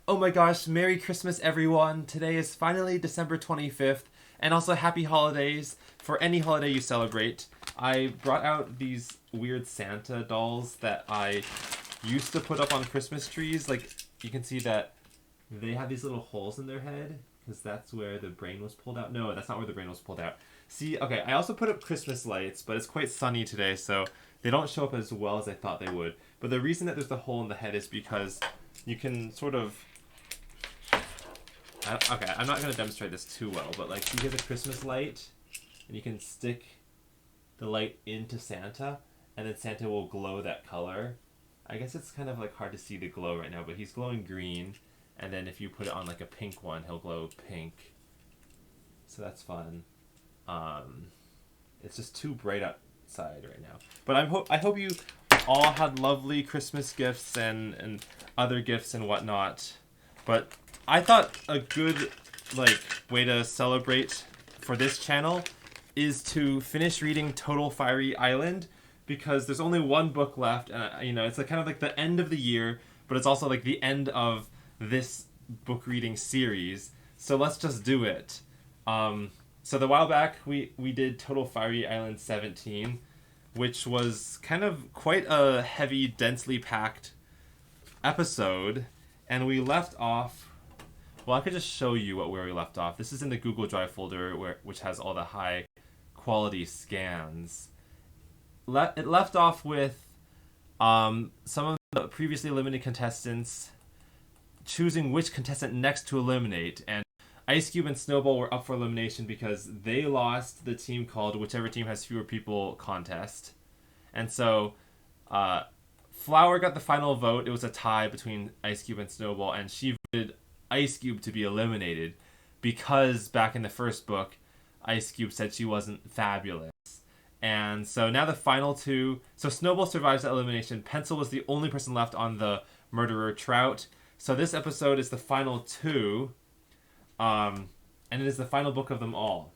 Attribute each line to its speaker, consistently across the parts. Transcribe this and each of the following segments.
Speaker 1: Oh my gosh, Merry Christmas everyone. Today is finally December 25th, and also happy holidays for any holiday you celebrate. I brought out these weird Santa dolls that I used to put up on Christmas trees. Like, you can see that they have these little holes in their head, because that's where the brain was pulled out. No, that's not where the brain was pulled out. See, okay, I also put up Christmas lights, but it's quite sunny today, so they don't show up as well as I thought they would. But the reason that there's the hole in the head is because you can sort of... Okay, I'm not going to demonstrate this too well, but like, you get a Christmas light, and you can stick the light into Santa, and then Santa will glow that color. I guess it's kind of like hard to see the glow right now, but he's glowing green, and then if you put it on like a pink one, he'll glow pink. So that's fun. It's just too bright outside right now. But I hope you all had lovely Christmas gifts and other gifts and whatnot. But I thought a good way to celebrate for this channel is to finish reading Total Firey Island, because there's only one book left, and it's kind of like the end of the year, but it's also like the end of this book reading series. So let's just do it. So the while back we did Total Firey Island 17, which was kind of quite a heavy, densely packed episode, and we left off. Well, I could just show you where we left off. This is in the Google Drive folder, which has all the high quality scans. It left off with some of the previously eliminated contestants choosing which contestant next to eliminate, and Ice Cube and Snowball were up for elimination because they lost the team called Whichever Team Has Fewer People contest. And so Flower got the final vote. It was a tie between Ice Cube and Snowball, and she voted Ice Cube to be eliminated because back in the first book, Ice Cube said she wasn't fabulous. And so now the final two... So Snowball survives that elimination. Pencil was the only person left on the murderer Trout. So this episode is the final two. And it is the final book of them all.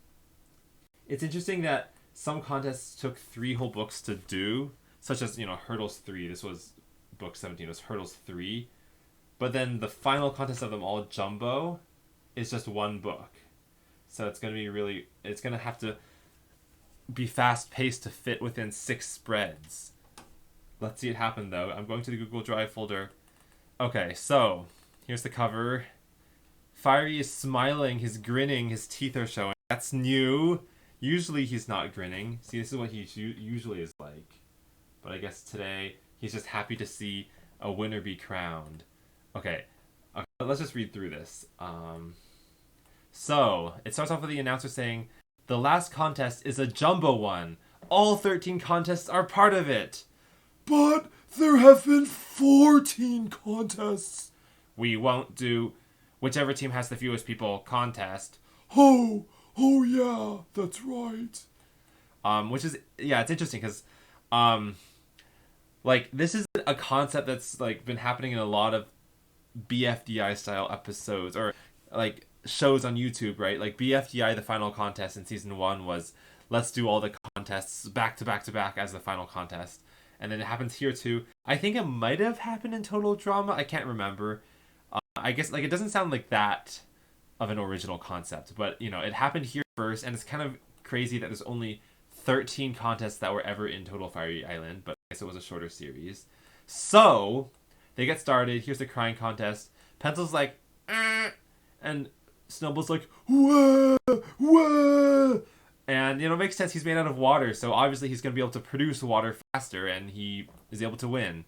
Speaker 1: It's interesting that some contests took 3 whole books to do, such as, Hurdles 3. This was book 17. It was Hurdles 3. But then the final contest of them all, Jumbo, is just one book. So it's going to be it's going to have to be fast-paced to fit within 6 spreads. Let's see it happen, though. I'm going to the Google Drive folder. Okay, so here's the cover. Firey is smiling, he's grinning, his teeth are showing. That's new. Usually he's not grinning. See, this is what he usually is like. But I guess today he's just happy to see a winner be crowned. Okay, let's just read through this. So, it starts off with the announcer saying, "The last contest is a jumbo one. All 13 contests are part of it."
Speaker 2: "But there have been 14 contests."
Speaker 1: "We won't do Whichever Team Has the Fewest People contest."
Speaker 2: Oh yeah, that's right.
Speaker 1: Which is, it's interesting because, this is a concept that's, been happening in a lot of BFDI style episodes, or, shows on YouTube, right? Like, BFDI, the final contest in season 1 was, let's do all the contests back to back to back as the final contest. And then it happens here, too. I think it might have happened in Total Drama. I can't remember. I guess, it doesn't sound like that of an original concept. But, it happened here first, and it's kind of crazy that there's only 13 contests that were ever in Total Firey Island, but I guess it was a shorter series. So, they get started. Here's the crying contest. Pencil's like, and Snowball's like, "Wah, wah." And, it makes sense. He's made out of water, so obviously he's going to be able to produce water faster, and he is able to win.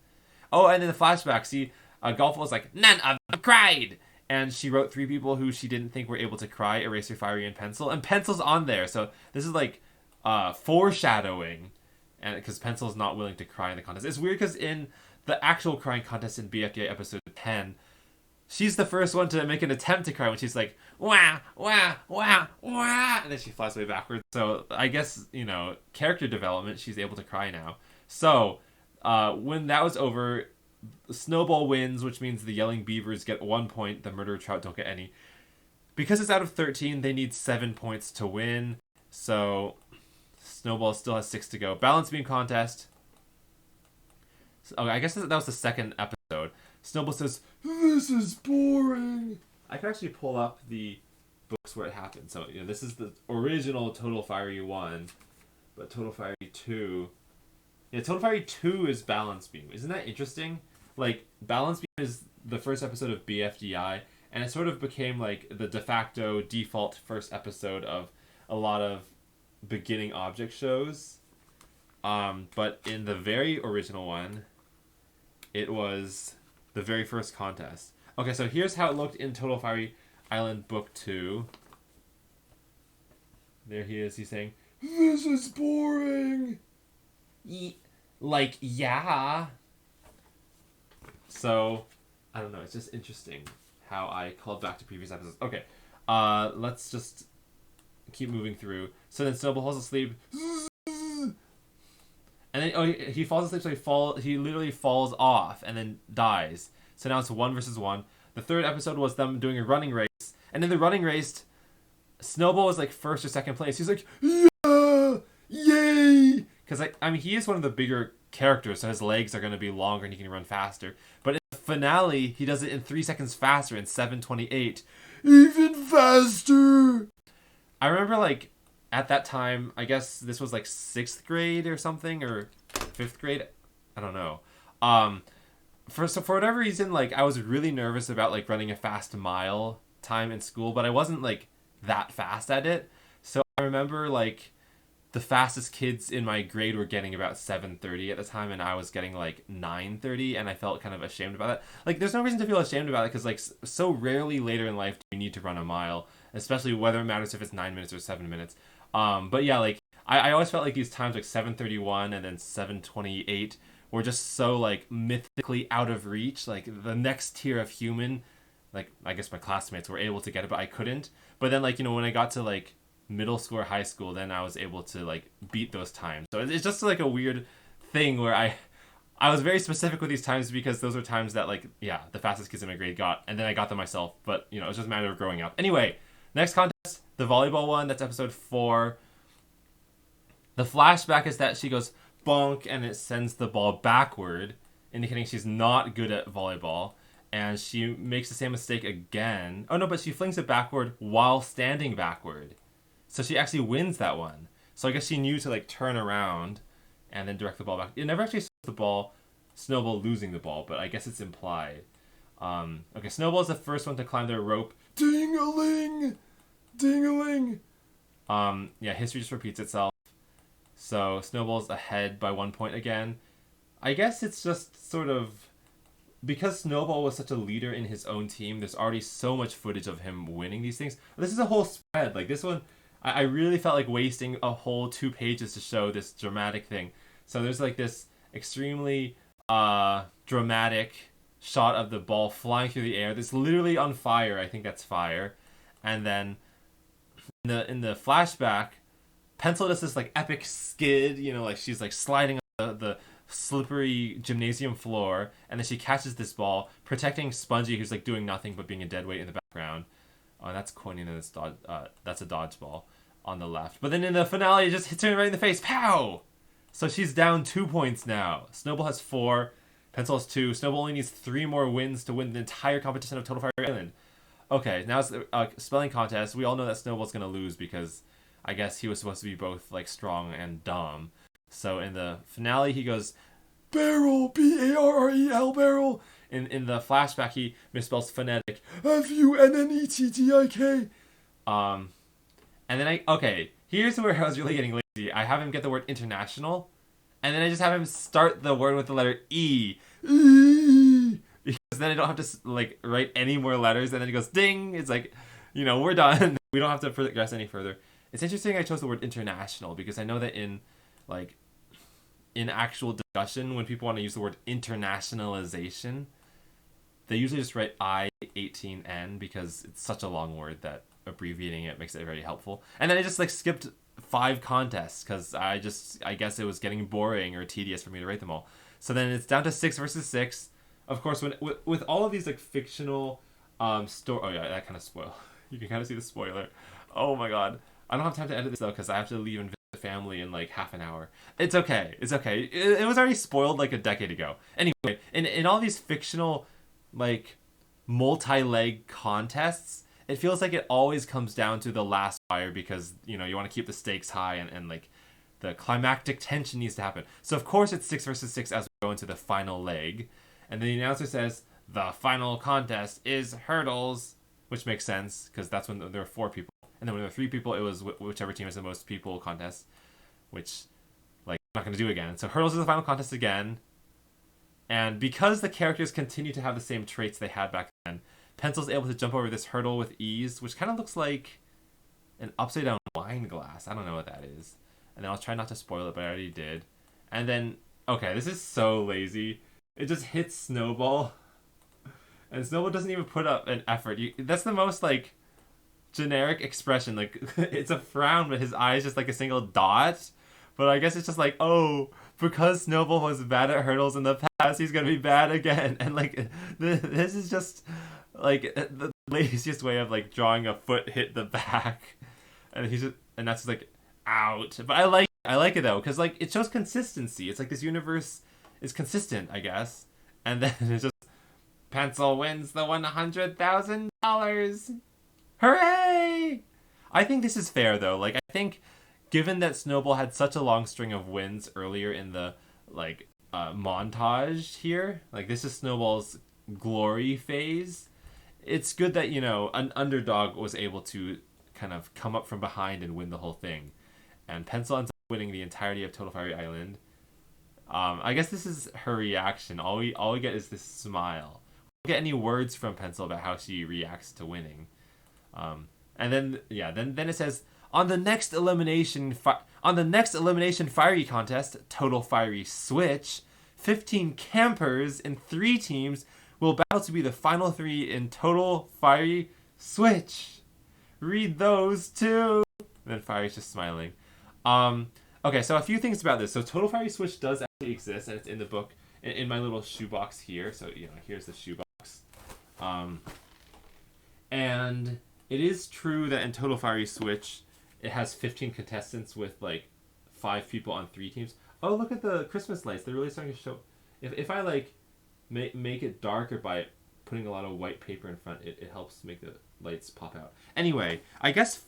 Speaker 1: Oh, and in the flashback, see, Golf was like, "None of them cried." And she wrote 3 people who she didn't think were able to cry: Eraser, Firey, and Pencil. And Pencil's on there, so this is foreshadowing, and because Pencil's not willing to cry in the contest. It's weird because in the actual crying contest in BFDA episode 10, she's the first one to make an attempt to cry when she's like, "Wah, wah, wah, wah," and then she flies way backwards. So I guess, character development, she's able to cry now. So when that was over, Snowball wins, which means the Yelling Beavers get 1 point. The Murderer Trout don't get any. Because it's out of 13, they need 7 points to win. So Snowball still has 6 to go. Balance beam contest. So, okay, I guess that was the second episode. Snowball says,
Speaker 2: This is boring.
Speaker 1: I can actually pull up the books where it happened. So, this is the original Total Fiery 1, but Total Fiery 2... Yeah, Total Fiery 2 is Balance Beam. Isn't that interesting? Like, Balance Beam is the first episode of BFDI, and it sort of became, like, the de facto default first episode of a lot of beginning object shows. But in the very original one, it was the very first contest. Okay, so here's how it looked in Total Fiery Island Book 2. There he is. He's saying,
Speaker 2: This is boring.
Speaker 1: Yeah. So, I don't know. It's just interesting how I called back to previous episodes. Okay, let's just keep moving through. So then Snowball falls asleep. And then he falls asleep, so he literally falls off and then dies. So now it's 1 versus 1. The third episode was them doing a running race. And in the running race, Snowball was like first or second place. He's like,
Speaker 2: Yeah! Yay!
Speaker 1: because he is one of the bigger characters, so his legs are going to be longer and he can run faster. But in the finale, he does it in 3 seconds faster in 7:28.
Speaker 2: Even faster!
Speaker 1: I remember, like, at that time, I guess this was like 6th grade or something, or 5th grade. I don't know. For whatever reason, like, I was really nervous about, like, running a fast mile time in school, but I wasn't, like, that fast at it. So I remember, like, the fastest kids in my grade were getting about 7:30 at the time, and I was getting, like, 9:30, and I felt kind of ashamed about that. Like, there's no reason to feel ashamed about it, because, like, so rarely later in life do you need to run a mile, especially whether it matters if it's 9 minutes or 7 minutes. But yeah, like, I always felt like these times, like 7:31 and then 7:28, were just so, like, mythically out of reach. Like, the next tier of human, like, I guess my classmates were able to get it, but I couldn't. But then, like, when I got to, like, middle school or high school, then I was able to, like, beat those times. So it's just, like, a weird thing where I was very specific with these times because those were times that, like, yeah, the fastest kids in my grade got, and then I got them myself. But, it was just a matter of growing up. Anyway, next contest, the volleyball one. That's episode 4. The flashback is that she goes bonk, and it sends the ball backward, indicating she's not good at volleyball. And she makes the same mistake again. Oh no, but she flings it backward while standing backward. So she actually wins that one. So I guess she knew to, like, turn around and then direct the ball back. It never actually shows the ball, Snowball losing the ball, but I guess it's implied. Okay, Snowball is the first one to climb their rope.
Speaker 2: Ding-a-ling! Ding-a-ling!
Speaker 1: Yeah, history just repeats itself. So Snowball's ahead by 1 point again. I guess it's just sort of, because Snowball was such a leader in his own team, there's already so much footage of him winning these things. This is a whole spread. Like, this one, I really felt like wasting a whole 2 pages to show this dramatic thing. So there's, like, this extremely dramatic shot of the ball flying through the air. That's literally on fire. I think that's fire. And then in the flashback, Pencil does this, like, epic skid, like she's, like, sliding on the slippery gymnasium floor, and then she catches this ball, protecting Spongy, who's, like, doing nothing but being a dead weight in the background. Oh, that's Coiny, and that's a dodgeball on the left. But then in the finale, it just hits her right in the face. Pow! So she's down 2 points now. Snowball has 4, Pencil has 2. Snowball only needs 3 more wins to win the entire competition of Total Fire Island. Okay, now it's a spelling contest. We all know that Snowball's going to lose because I guess he was supposed to be both, like, strong and dumb. So in the finale, he goes,
Speaker 2: Barrel! B-A-R-R-E-L, barrel!
Speaker 1: In the flashback, he misspells phonetic.
Speaker 2: F-U-N-N-E-T-T-I-K.
Speaker 1: And then okay, here's where I was really getting lazy. I have him get the word international, and then I just have him start the word with the letter E.
Speaker 2: E.
Speaker 1: Because then I don't have to, like, write any more letters, and then it goes ding. It's like, we're done. We don't have to progress any further. It's interesting I chose the word international because I know that in actual discussion, when people want to use the word internationalization, they usually just write I-18N because it's such a long word that abbreviating it makes it very helpful. And then I just, like, skipped 5 contests because I guess it was getting boring or tedious for me to write them all. So then it's down to 6 versus 6. Of course, with all of these, like, fictional story. Oh yeah, that kind of spoil. You can kind of see the spoiler. Oh my god. I don't have time to edit this, though, because I have to leave and visit the family in, like, half an hour. It's okay. It's okay. It was already spoiled, like, a decade ago. Anyway, in all these fictional like multi-leg contests, it feels like it always comes down to the last fire because you want to keep the stakes high and like the climactic tension needs to happen. So of course it's 6 versus 6 as we go into the final leg, and then the announcer says the final contest is hurdles, which makes sense because that's when there were 4 people, and then when there were 3 people, it was whichever team has the most people contest, which like I'm not going to do again. So hurdles is the final contest again. And because the characters continue to have the same traits they had back then, Pencil's able to jump over this hurdle with ease, which kind of looks like an upside down wine glass. I don't know what that is. And then I'll try not to spoil it, but I already did. And then, okay, this is so lazy. It just hits Snowball. And Snowball doesn't even put up an effort. That's the most, like, generic expression. Like, it's a frown, but his eye is just like a single dot. But I guess it's just like, oh, because Snowball was bad at hurdles in the past, he's going to be bad again. And, like, this is just, like, the laziest way of, like, drawing a foot hit the back. And and that's just, like, out. But I like it, though, because, like, it shows consistency. It's like this universe is consistent, I guess. And then it's just, Pencil wins the $100,000. Hooray! I think this is fair, though. Like, I think given that Snowball had such a long string of wins earlier in the, like, montage here, like, this is Snowball's glory phase, it's good that, an underdog was able to kind of come up from behind and win the whole thing. And Pencil ends up winning the entirety of Total Fiery Island. I guess this is her reaction. All we get is this smile. We don't get any words from Pencil about how she reacts to winning. And then it says, on the next elimination Firey contest, Total Fiery Switch, 15 campers in 3 teams will battle to be the final 3 in Total Fiery Switch. Read those too. And then Firey's just smiling. Okay, so a few things about this. So Total Fiery Switch does actually exist, and it's in the book, in my little shoebox here. So, here's the shoebox. And it is true that in Total Fiery Switch, it has 15 contestants with, like, 5 people on 3 teams. Oh, look at the Christmas lights. They're really starting to show. If I, like, make it darker by putting a lot of white paper in front, it helps make the lights pop out. Anyway, I guess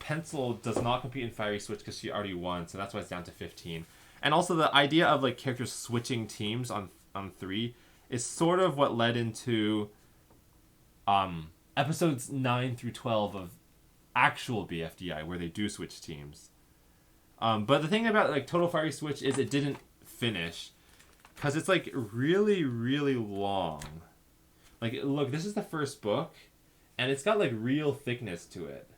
Speaker 1: Pencil does not compete in Fiery Switch because she already won, so that's why it's down to 15. And also the idea of, like, characters switching teams on 3 is sort of what led into episodes 9 through 12 of actual BFDI, where they do switch teams. But the thing about, like, Total Fiery Switch is it didn't finish because it's, like, really, really long. Like, look, this is the first book, and it's got, like, real thickness to it.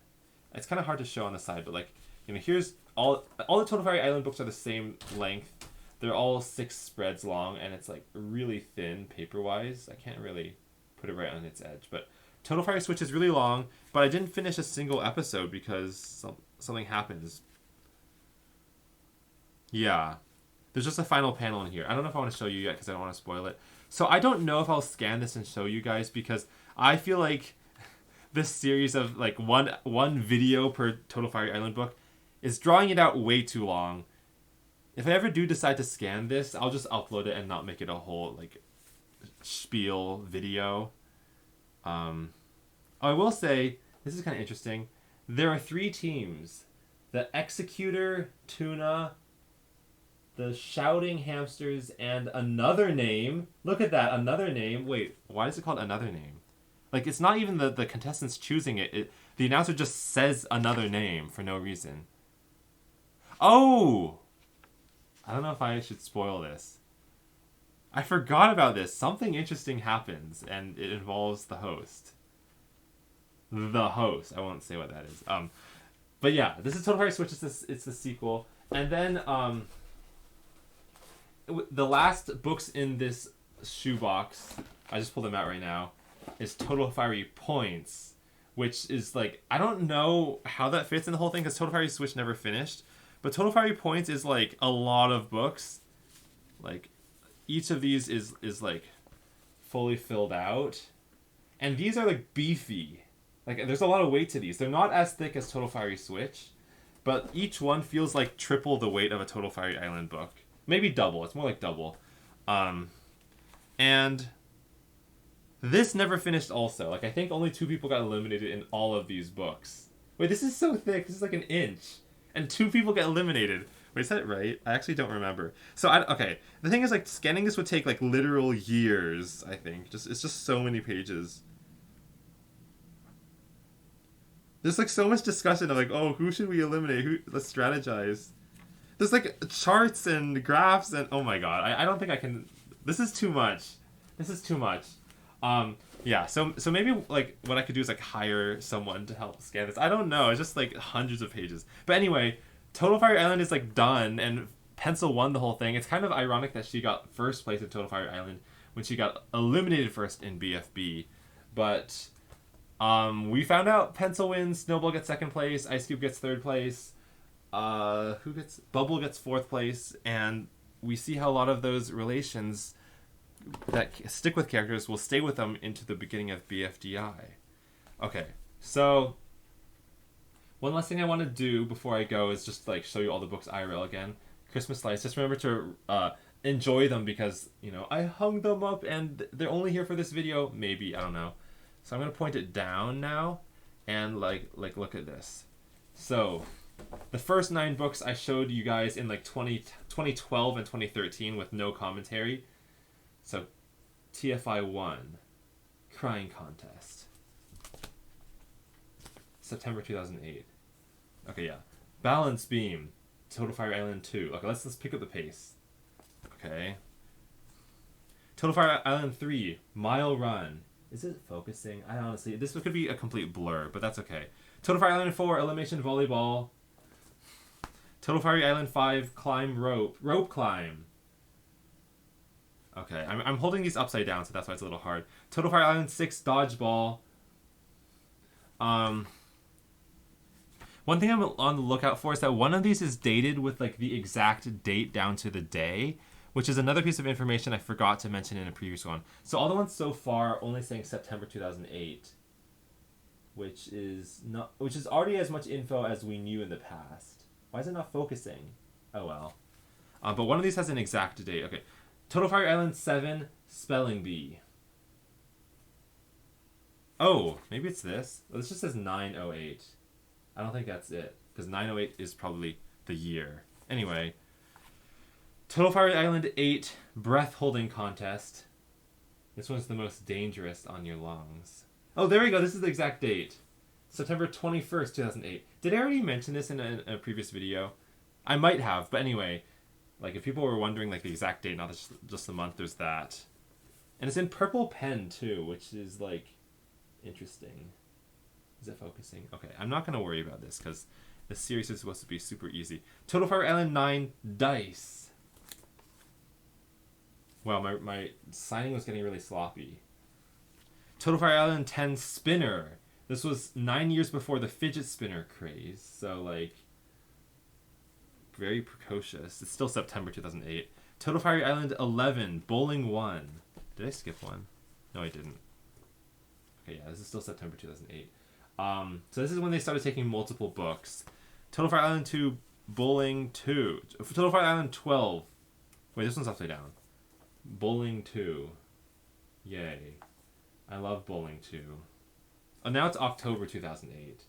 Speaker 1: It's kind of hard to show on the side, but, like, here's all the Total Fiery Island books are the same length. They're all 6 spreads long, and it's, like, really thin paper-wise. I can't really put it right on its edge, but Total Fiery Switch is really long, but I didn't finish a single episode because something happens. Yeah. There's just a final panel in here. I don't know if I want to show you yet because I don't want to spoil it. So I don't know if I'll scan this and show you guys because I feel like this series of, like, one video per Total Fiery Island book is drawing it out way too long. If I ever do decide to scan this, I'll just upload it and not make it a whole, like, spiel video. I will say, this is kind of interesting. There are 3 teams. The Executor, Tuna, the Shouting Hamsters, and another name. Look at that, another name. Wait, why is it called another name? Like, it's not even the contestants choosing it. The announcer just says another name for no reason. Oh! I don't know if I should spoil this. I forgot about this. Something interesting happens, and it involves the host. The host. I won't say what that is. But yeah, this is Total Fiery Switch. It's the sequel. And then the last books in this shoebox, I just pulled them out right now, is Total Fiery Points, which is, like, I don't know how that fits in the whole thing because Total Fiery Switch never finished. But Total Fiery Points is, like, a lot of books. Like, each of these is like fully filled out, and these are, like, beefy. Like, there's a lot of weight to these. They're not as thick as Total Fiery Switch, but each one feels like triple the weight of a Total Fiery Island book. Maybe double. It's more like double. And This never finished also. Like, I think only 2 people got eliminated in all of these books. Wait, this is so thick. This is like an inch. And 2 people get eliminated. Wait, is that right? I actually don't remember. So, okay. The thing is, like, scanning this would take, like, literal years, I think. It's just so many pages. There's, like, so much discussion of, like, oh, who should we eliminate? Let's strategize. There's, like, charts and graphs and... Oh, my God. I don't think I can... This is too much. This is too much. Yeah, so maybe, like, what I could do is, like, hire someone to help scan this. I don't know. It's just, like, hundreds of pages. But anyway, Total Fire Island is, like, done, and Pencil won the whole thing. It's kind of ironic that she got first place at Total Fire Island when she got eliminated first in BFB. But... we found out Pencil wins, Snowball gets second place, Ice Cube gets third place, Bubble gets fourth place, and we see how a lot of those relations that stick with characters will stay with them into the beginning of BFDI. Okay, so one last thing I want to do before I go is just like show you all the books IRL again. Christmas lights. Just remember to enjoy them because, you know, I hung them up and they're only here for this video. Maybe, I don't know. So I'm going to point it down now and like look at this. So the first 9 books I showed you guys in like 2012 and 2013 with no commentary. So TFI 1, Crying Contest, September 2008. Okay, yeah. Balance Beam, Total Fire Island 2. Okay, let's pick up the pace. Okay. Total Fire Island 3, Mile Run. Is it focusing? I honestly... This could be a complete blur, but that's okay. Total Fire Island 4, Elimination Volleyball. Total Fire Island 5, Climb Rope. Rope Climb. Okay, I'm holding these upside down, so that's why it's a little hard. Total Fire Island 6, Dodgeball. One thing I'm on the lookout for is that one of these is dated with like the exact date down to the day, which is another piece of information I forgot to mention in a previous one. So all the ones so far are only saying September 2008, which is already as much info as we knew in the past. Why is it not focusing? Oh well. But one of these has an exact date. Okay. Total Fire Island 7, Spelling Bee. Oh, maybe it's this. This just says 908. I don't think that's it, because 908 is probably the year. Anyway. Total Fire Island 8, Breath Holding Contest. This one's the most dangerous on your lungs. Oh, there we go. This is the exact date. September 21st, 2008. Did I already mention this in a previous video? I might have, but anyway. Like, if people were wondering, like, the exact date, not just the month, there's that. And it's in purple pen, too, which is, like, interesting. Is it focusing? Okay, I'm not going to worry about this, because this series is supposed to be super easy. Total Fire Island 9, Dice. Wow, my signing was getting really sloppy. Total Fire Island 10, Spinner. This was 9 years before the fidget spinner craze, so, like, very precocious. It's still September 2008. Total Fire Island 11, Bowling 1. Did I skip one? No, I didn't. Okay, yeah, this is still September 2008. So this is when they started taking multiple books. Total Fire Island 2, Bowling 2. Total Fire Island 12. Wait, this one's upside down. Bowling 2. Yay. I love Bowling 2. Oh, now it's October 2008.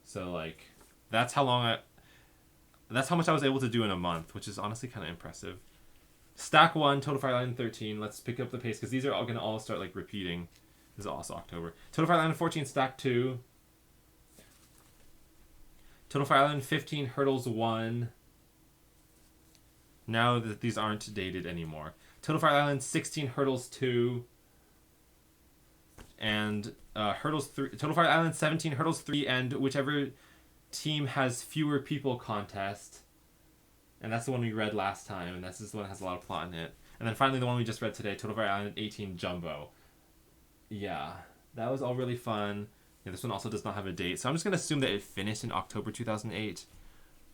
Speaker 1: So, like, that's how much I was able to do in a month, which is honestly kind of impressive. Stack 1, Total Fire Island 13. Let's pick up the pace, because these are all going to all start, like, repeating. This is also October. Total Fire Island 14, Stack 2. Total Fire Island 15, Hurdles 1. Now that these aren't dated anymore. Total Fire Island 16, Hurdles 2. And Hurdles 3. Total Fire Island 17, Hurdles 3, and whichever team has fewer people contest. And that's the one we read last time, and this is the one that has a lot of plot in it. And then finally the one we just read today, Total Fire Island 18, Jumbo. Yeah, that was all really fun. Yeah, this one also does not have a date, so I'm just going to assume that it finished in October 2008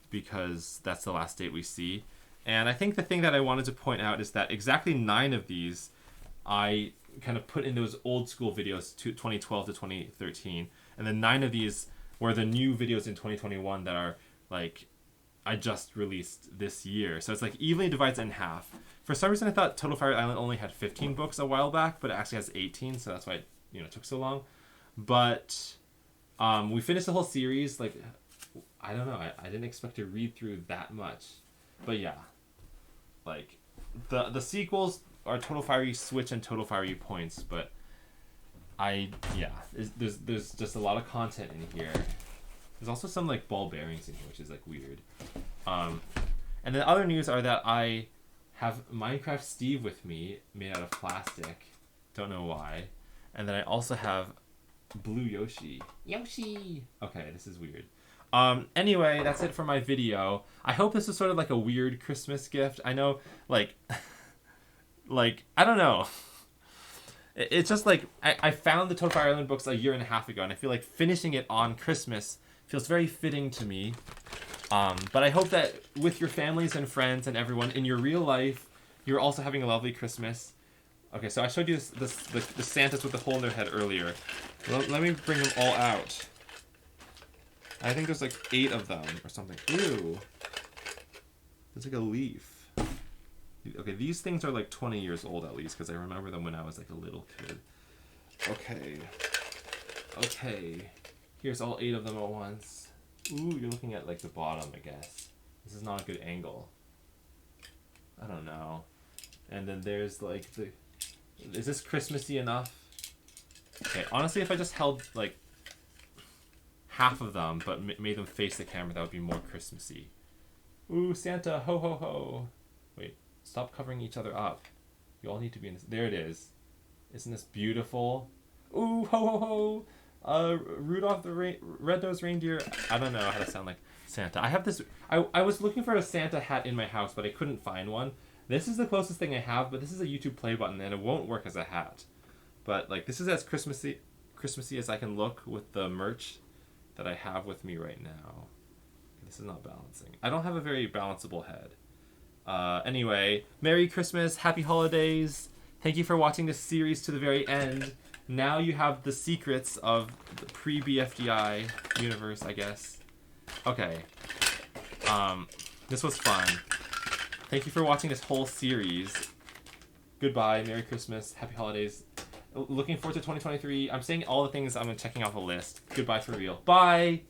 Speaker 1: because that's the last date we see. And I think the thing that I wanted to point out is that exactly 9 of these I kind of put in those old school videos to 2012 to 2013, and then 9 of these were the new videos in 2021 that are, like, I just released this year. So it's, like, evenly divides in half. For some reason, I thought Total Fire Island only had 15 books a while back, but it actually has 18, so that's why it took so long. But we finished the whole series. Like, I don't know. I didn't expect to read through that much. But yeah. Like, the sequels are Total Fiery Switch and Total Fiery Points, but there's just a lot of content in here. There's also some, like, ball bearings in here, which is, like, weird. And the other news are that I have Minecraft Steve with me, made out of plastic. Don't know why. And then I also have Blue Yoshi. Yoshi! Okay, this is weird. Anyway, that's it for my video. I hope this is sort of like a weird Christmas gift. I know, like, I don't know. It's just like, I found the Total Fire Island books a year and a half ago, and I feel like finishing it on Christmas feels very fitting to me. But I hope that with your families and friends and everyone in your real life, you're also having a lovely Christmas. Okay, so I showed you the Santas with the hole in their head earlier. Let me bring them all out. I think there's like 8 of them or something. Ew. There's like a leaf. Okay, these things are like 20 years old at least, because I remember them when I was like a little kid. Okay. Here's all 8 of them at once. Ooh, you're looking at like the bottom, I guess. This is not a good angle. I don't know. And then there's like is this Christmassy enough? Okay, honestly, if I just held like half of them, but made them face the camera, that would be more Christmassy. Ooh, Santa, ho ho ho. Wait, stop covering each other up. You all need to be in this. There it is. Isn't this beautiful? Ooh, ho ho ho. Rudolph the Red-Nosed Reindeer. I don't know how to sound like Santa. I have this. I was looking for a Santa hat in my house, but I couldn't find one. This is the closest thing I have, but this is a YouTube play button, and it won't work as a hat. But like, this is as Christmassy as I can look with the merch that I have with me right now. This is not balancing. I don't have a very balanceable head. Anyway, Merry Christmas, Happy Holidays. Thank you for watching this series to the very end. Now you have the secrets of the pre-BFDI universe, I guess. Okay. This was fun. Thank you for watching this whole series. Goodbye, Merry Christmas, Happy Holidays. Looking forward to 2023. I'm saying all the things I'm checking off a list. Goodbye for real. Bye!